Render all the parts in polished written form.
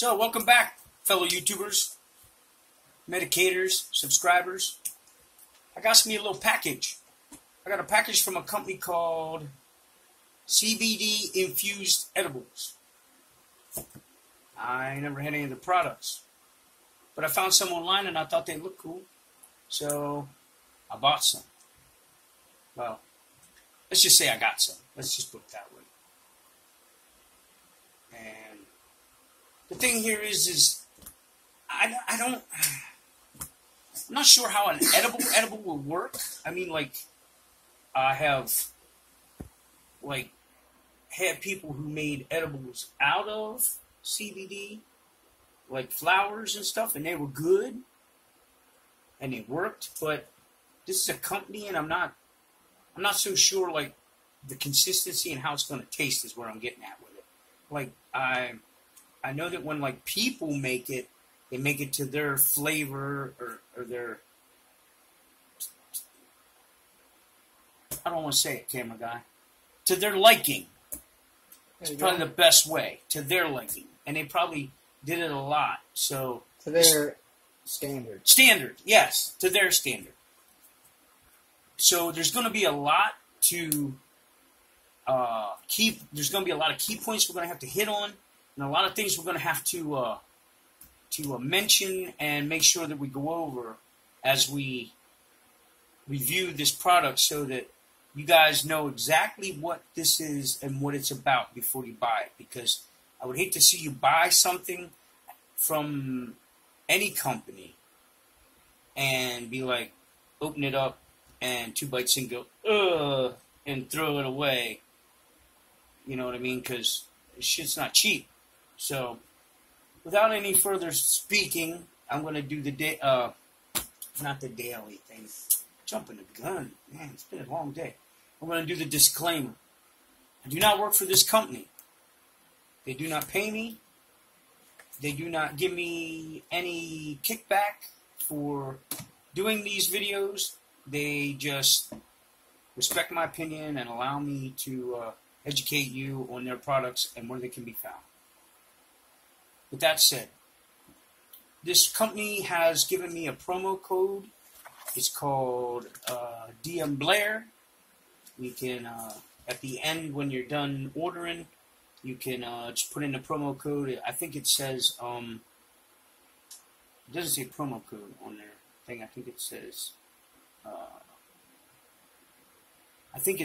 So, welcome back, fellow YouTubers, medicators, subscribers. I got me a little package. I got a package from a company called CBD INFUSED EDIBLES. I never had any of the products, but I found some online and I thought they looked cool, so I bought some. Well, let's just say I got some. Let's just put it that way. And the thing here is I'm not sure how an edible will work. I mean, like, I have, like, had people who made edibles out of CBD, like flowers and stuff, and they were good, and they worked, but this is a company, and I'm not so sure, like, the consistency and how it's going to taste is where I'm getting at with it. Like, I know that when, like, people make it, they make it to their flavor or their, I don't want to say it, camera guy, to their liking. It's probably the best way, to their liking. And they probably did it a lot, so. To their standard. Standard, yes, to their standard. So there's going to be a lot to there's going to be a lot of key points we're going to have to hit on, and a lot of things we're going to have to mention and make sure that we go over as we review this product, so that you guys know exactly what this is and what it's about before you buy it. Because I would hate to see you buy something from any company and be like, open it up and 2 bites and go, ugh, and throw it away. You know what I mean? Because shit's not cheap. So, without any further speaking, I'm going to do the not the daily thing. Jumping the gun. Man, it's been a long day. I'm going to do the disclaimer. I do not work for this company. They do not pay me. They do not give me any kickback for doing these videos. They just respect my opinion and allow me to educate you on their products and where they can be found. With that said, this company has given me a promo code. It's called DM Blair. You can, at the end when you're done ordering, you can just put in the promo code. I think it says, it doesn't say promo code on their thing. I think it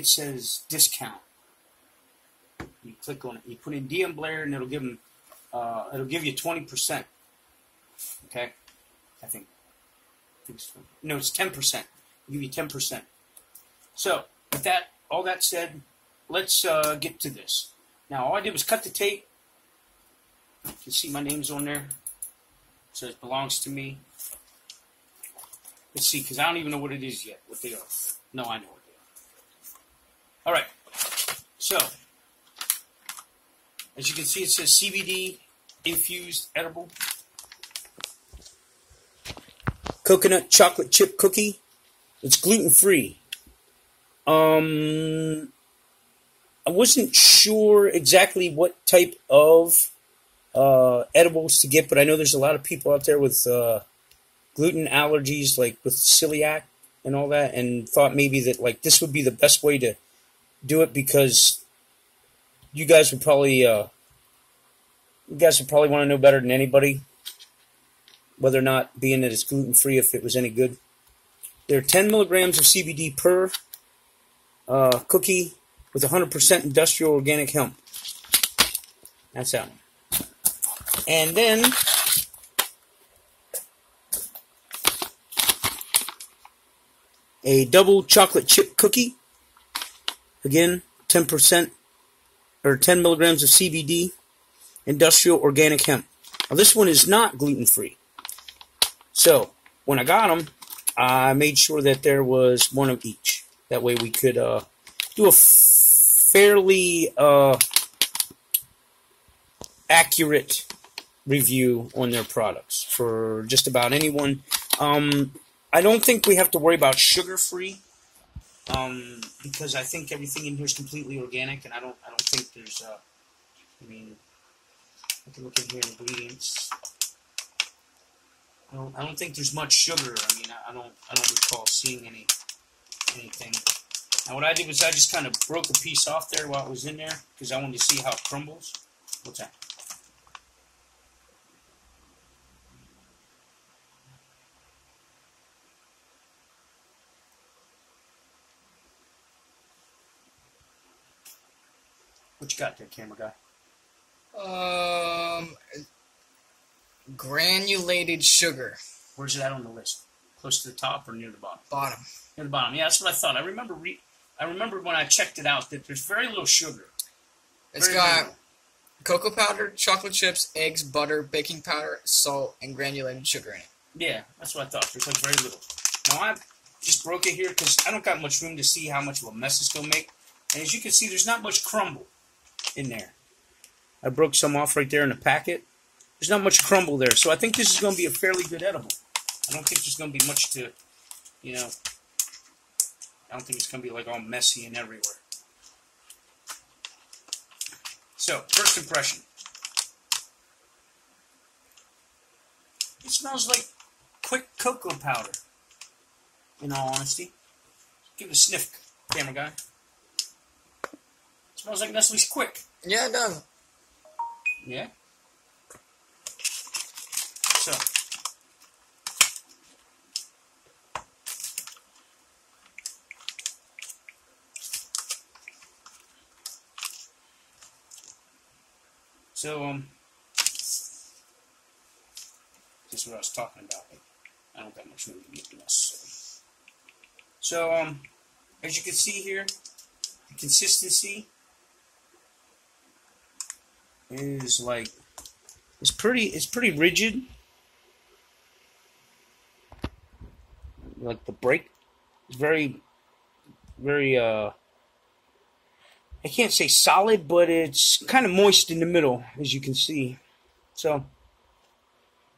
says, discount. You click on it. You put in DM Blair, and it'll give them, it'll give you 20%. Okay, I think no, it's 10%. It'll give you 10%. So, with that, all that said, let's get to this. Now, all I did was cut the tape. You can see my name's on there. It says belongs to me. Let's see, because I don't even know what it is yet, what they are. No, I know what they are. All right. So, as you can see, it says CBD infused edible. Coconut chocolate chip cookie. It's gluten-free. I wasn't sure exactly what type of edibles to get, but I know there's a lot of people out there with gluten allergies, like with celiac and all that, and thought maybe that, like, this would be the best way to do it, because you guys would probably want to know better than anybody whether or not, being that it's gluten-free, if it was any good. There are 10 milligrams of CBD per cookie with 100% industrial organic hemp. That's that one. And then a double chocolate chip cookie. Again, 10% or 10 milligrams of CBD, industrial organic hemp. Now, this one is not gluten-free. So, when I got them, I made sure that there was one of each. That way we could do a fairly accurate review on their products for just about anyone. I don't think we have to worry about sugar-free, because I think everything in here is completely organic, and I don't think there's, I mean, I can look in here, ingredients. I don't think there's much sugar. I mean, I don't recall seeing anything. Now what I did was I just kind of broke a piece off there while it was in there because I wanted to see how it crumbles. What's that? What you got there, camera guy? Granulated sugar. Where's it at on the list? Close to the top or near the bottom? Bottom. Near the bottom. Yeah, that's what I thought. I remember when I checked it out that there's very little sugar. It's got cocoa powder, chocolate chips, eggs, butter, baking powder, salt, and granulated sugar in it. Yeah, that's what I thought. There's like very little. Now I just broke it here because I don't got much room to see how much of a mess it's going to make. And as you can see, there's not much crumble in there. I broke some off right there in the packet. There's not much crumble there. So I think this is going to be a fairly good edible. I don't think there's going to be much to, you know, I don't think it's going to be like all messy and everywhere. So, first impression. It smells like quick cocoa powder, in all honesty. Give it a sniff, camera guy. It smells like Nestle's Quick. Yeah, it does. Yeah? So. This is what I was talking about. I don't got much room to get this. So, as you can see here, the consistency is like, it's pretty rigid. Like the break is very, I can't say solid, but it's kind of moist in the middle, as you can see. So,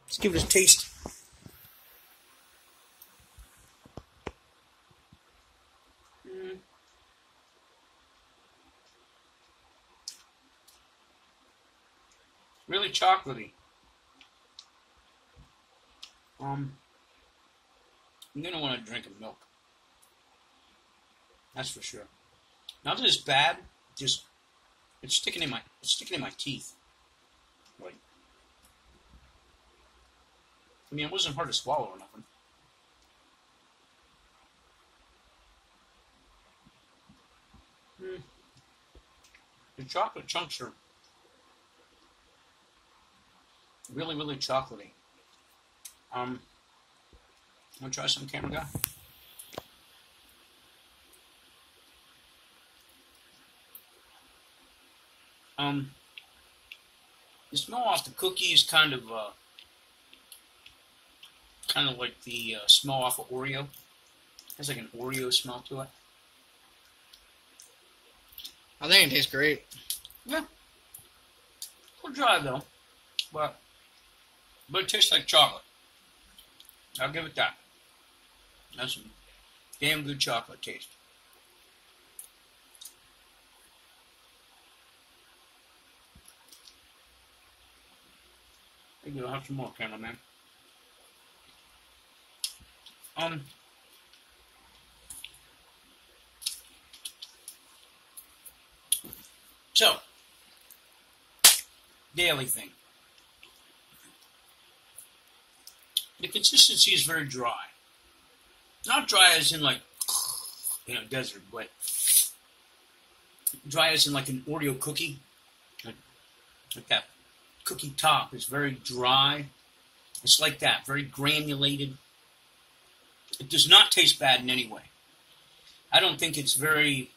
let's give it a taste. Really chocolatey. I'm gonna want to drink a milk. That's for sure. Not that it's bad, just it's sticking in my teeth. Like, I mean, it wasn't hard to swallow or nothing. The chocolate chunks are really, really chocolatey. Want to try some, camera guy? The smell off the cookie is kind of like the smell off of Oreo. It has like an Oreo smell to it. I think it tastes great. Yeah. A little dry though, but it tastes like chocolate. I'll give it that. That's some damn good chocolate taste. There you go. Have some more, cameraman. So, daily thing. The consistency is very dry. Not dry as in like, desert, but dry as in like an Oreo cookie. Like that cookie top is very dry. It's like that, very granulated. It does not taste bad in any way. I don't think it's very,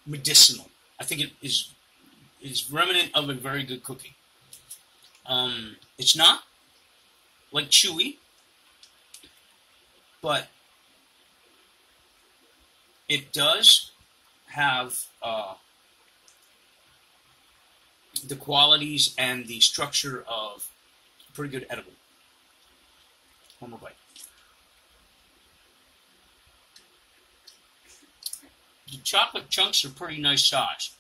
medicinal. I think it is remnant of a very good cookie. It's not like chewy, but it does have the qualities and the structure of a pretty good edible. One more bite. the chocolate chunks are pretty nice size.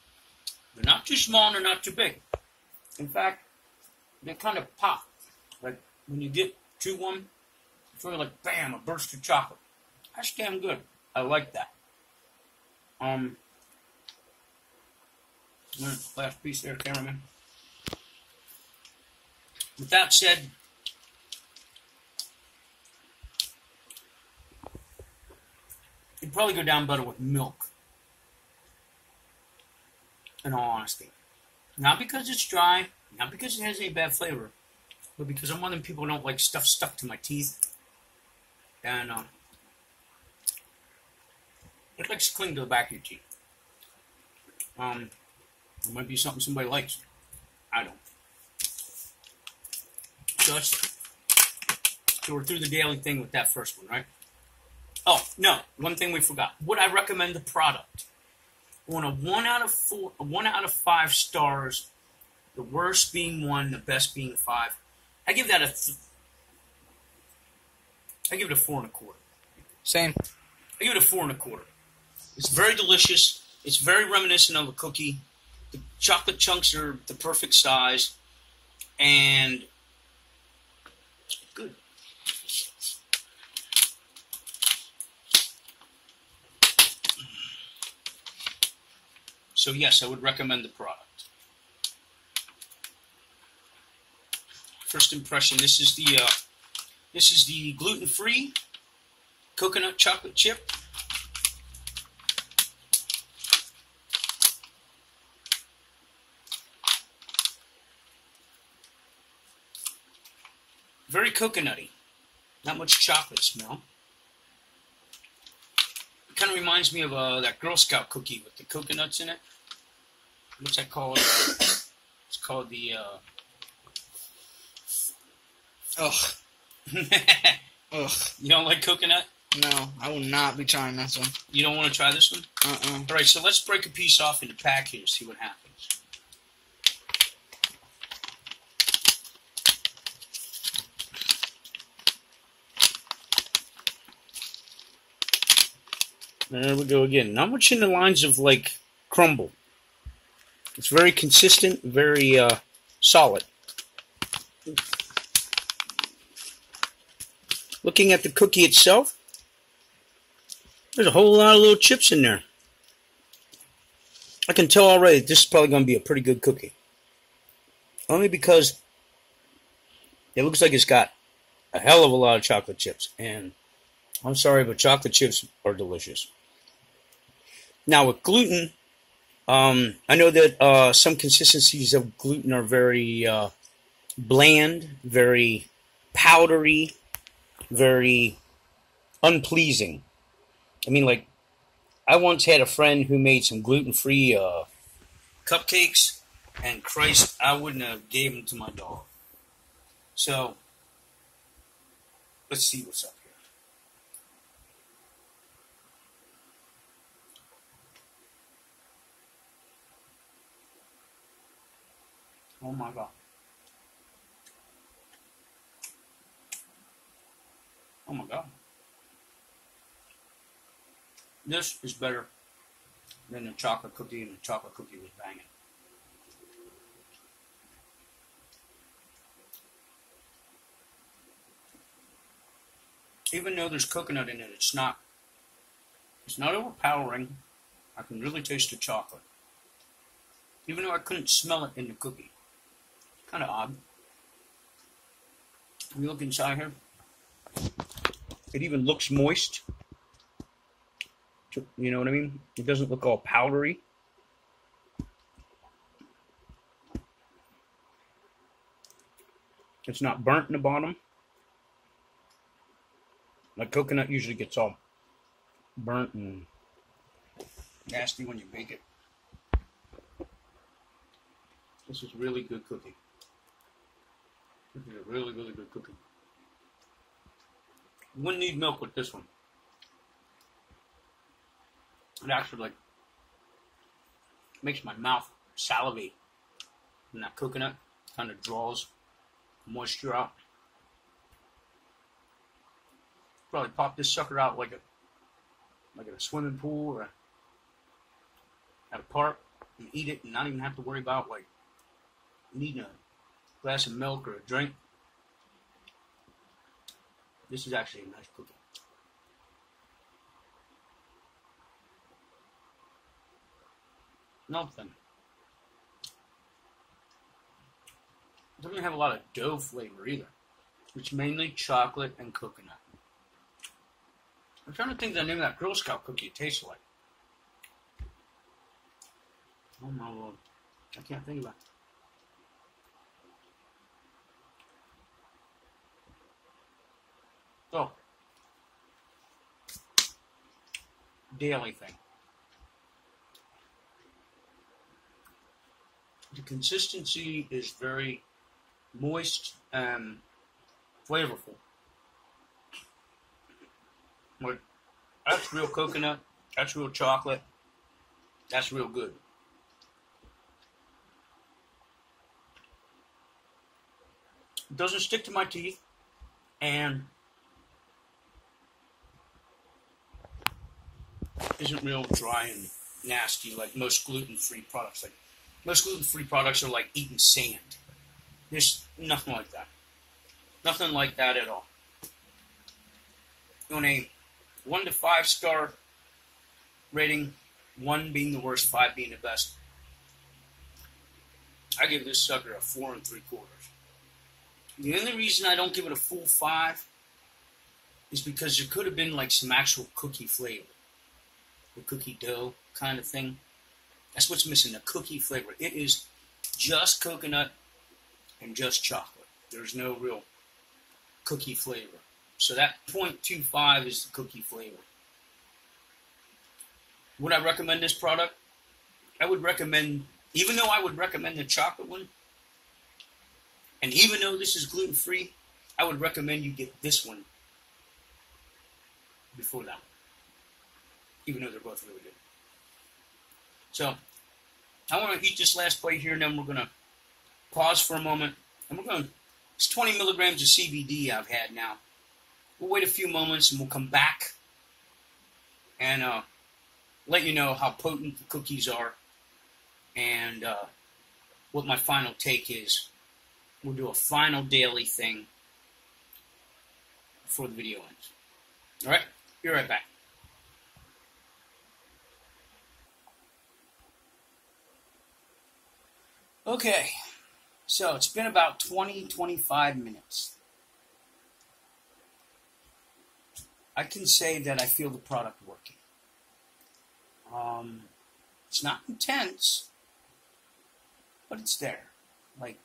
They're not too small and they're not too big. In fact, they kind of pop. Like when you get to one, you feel like bam, a burst of chocolate. That's damn good. I like that. Last piece there, cameraman. With that said, you'd probably go down better with milk. In all honesty. Not because it's dry, not because it has any bad flavor, but because I'm one of them people who don't like stuff stuck to my teeth. And it likes to cling to the back of your teeth. It might be something somebody likes. I don't. So we're through the daily thing with that first one, right? Oh, no. One thing we forgot. Would I recommend the product? On a 1 out of 5 stars, the worst being 1, the best being 5, I give that I give it a 4 1/4. Same. I give it a 4 1/4. It's very delicious. It's very reminiscent of a cookie. The chocolate chunks are the perfect size, and good. So yes, I would recommend the product. First impression: this is the gluten-free coconut chocolate chip. Very coconutty. Not much chocolate smell. It kind of reminds me of that Girl Scout cookie with the coconuts in it. What's that called? It's called the... Ugh. Ugh. You don't like coconut? No, I will not be trying this one. You don't want to try this one? All right, so let's break a piece off in the pack here and see what happens. There we go again. Not much in the lines of, like, crumble. It's very consistent, very solid. Looking at the cookie itself, there's a whole lot of little chips in there. I can tell already this is probably going to be a pretty good cookie. Only because it looks like it's got a hell of a lot of chocolate chips. And I'm sorry, but chocolate chips are delicious. Now with gluten, I know that some consistencies of gluten are very bland, very powdery, very unpleasing. I mean, like, I once had a friend who made some gluten-free cupcakes, and Christ, I wouldn't have gave them to my dog. So, let's see what's up here. Oh my God. Oh my God. This is better than the chocolate cookie, and the chocolate cookie was banging. Even though there's coconut in it, it's not overpowering. I can really taste the chocolate. Even though I couldn't smell it in the cookie. Kind of odd. When you look inside here, it even looks moist. You know what I mean? It doesn't look all powdery. It's not burnt in the bottom. Like coconut usually gets all burnt and nasty when you bake it. This is really good cookie. This is a really, really good cookie. You wouldn't need milk with this one. It actually, like, makes my mouth salivate. And that coconut kind of draws moisture out. Probably pop this sucker out like a swimming pool or at a park and eat it and not even have to worry about like needing a glass of milk or a drink. This is actually a nice cookie. Nothing. It doesn't have a lot of dough flavor either. It's mainly chocolate and coconut. I'm trying to think the name of that Girl Scout cookie it tastes like. Oh my Lord. I can't think about it. So, daily thing. The consistency is very moist and flavorful. Like, that's real coconut, that's real chocolate, that's real good. It doesn't stick to my teeth, and isn't real dry and nasty like most gluten-free products. Like most gluten-free products are like eating sand. There's nothing like that. Nothing like that at all. On a 1 to 5 star rating, 1 being the worst, 5 being the best, I give this sucker a 4 3/4. The only reason I don't give it a full 5 is because there could have been like some actual cookie flavor. The cookie dough kind of thing. That's what's missing, the cookie flavor. It is just coconut and just chocolate. There's no real cookie flavor. So that 0.25 is the cookie flavor. Would I recommend this product? I would recommend, even though I would recommend the chocolate one, and even though this is gluten-free, I would recommend you get this one before that one. Even though they're both really good. So, I want to eat this last bite here, and then we're going to pause for a moment. And we're going to, it's 20 milligrams of CBD I've had now. We'll wait a few moments, and we'll come back and let you know how potent the cookies are and what my final take is. We'll do a final daily thing before the video ends. All right? Be right back. Okay, so it's been about 20-25 minutes. I can say that I feel the product working. It's not intense, but it's there. Like,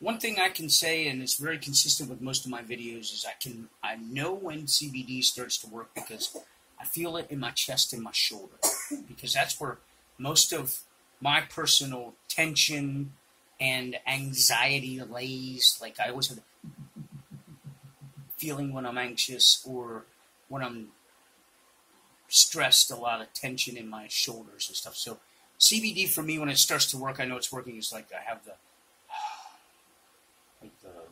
one thing I can say, and it's very consistent with most of my videos, is I know when CBD starts to work because I feel it in my chest and my shoulder, because that's where most of my personal tension and anxiety lays. Like, I always have the feeling when I'm anxious or when I'm stressed, a lot of tension in my shoulders and stuff. So CBD for me, when it starts to work, I know it's working. It's like I have the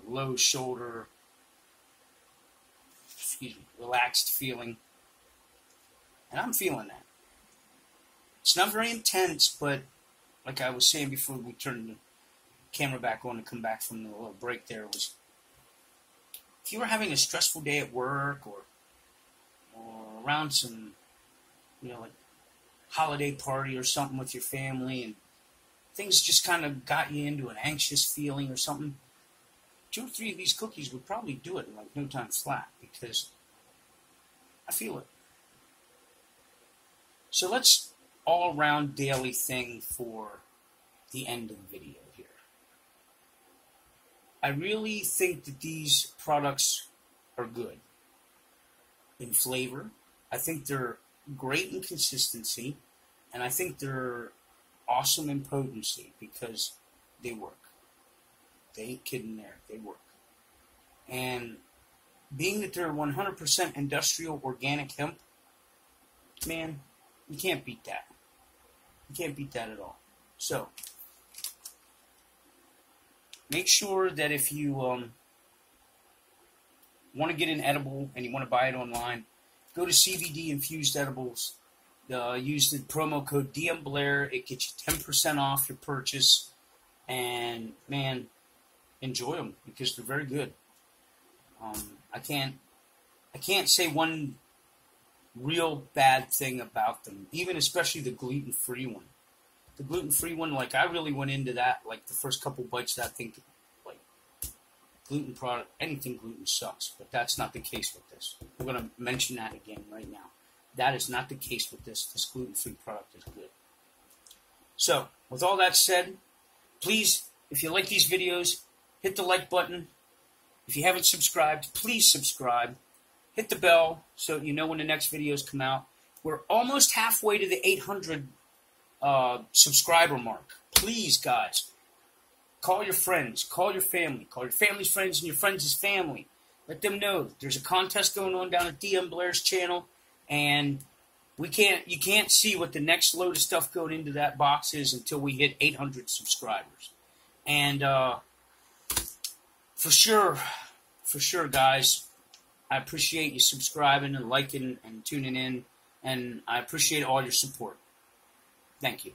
low shoulder, relaxed feeling, and I'm feeling that. It's not very intense, but like I was saying before we turned the camera back on to come back from the little break there, was if you were having a stressful day at work or around some, like holiday party or something with your family, and things just kind of got you into an anxious feeling or something, 2 or 3 of these cookies would probably do it in like no time flat, because I feel it. So let's all-around daily thing for the end of the video here. I really think that these products are good in flavor. I think they're great in consistency, and I think they're awesome in potency because they work. They ain't kidding there. They work. And being that they're 100% industrial organic hemp, man, you can't beat that. You can't beat that at all. So, make sure that if you want to get an edible and you want to buy it online, go to CBD INFUSED EDIBLES use the promo code DM Blair. It gets you 10% off your purchase. And, man, enjoy them because they're very good. I can't say one real bad thing about them, even especially the gluten-free one. The gluten-free one, like, I really went into that, like, the first couple bites of that thing, like, gluten product, anything gluten sucks, but that's not the case with this. We're going to mention that again right now. That is not the case with this. This gluten-free product is good. So, with all that said, please, if you like these videos, hit the like button. If you haven't subscribed, please subscribe. Hit the bell so you know when the next videos come out. We're almost halfway to the 800 subscriber mark. Please, guys, call your friends, call your family, call your family's friends and your friends' family. Let them know that there's a contest going on down at DM Blair's channel, and you can't see what the next load of stuff going into that box is until we hit 800 subscribers. And for sure, guys, I appreciate you subscribing and liking and tuning in, and I appreciate all your support. Thank you.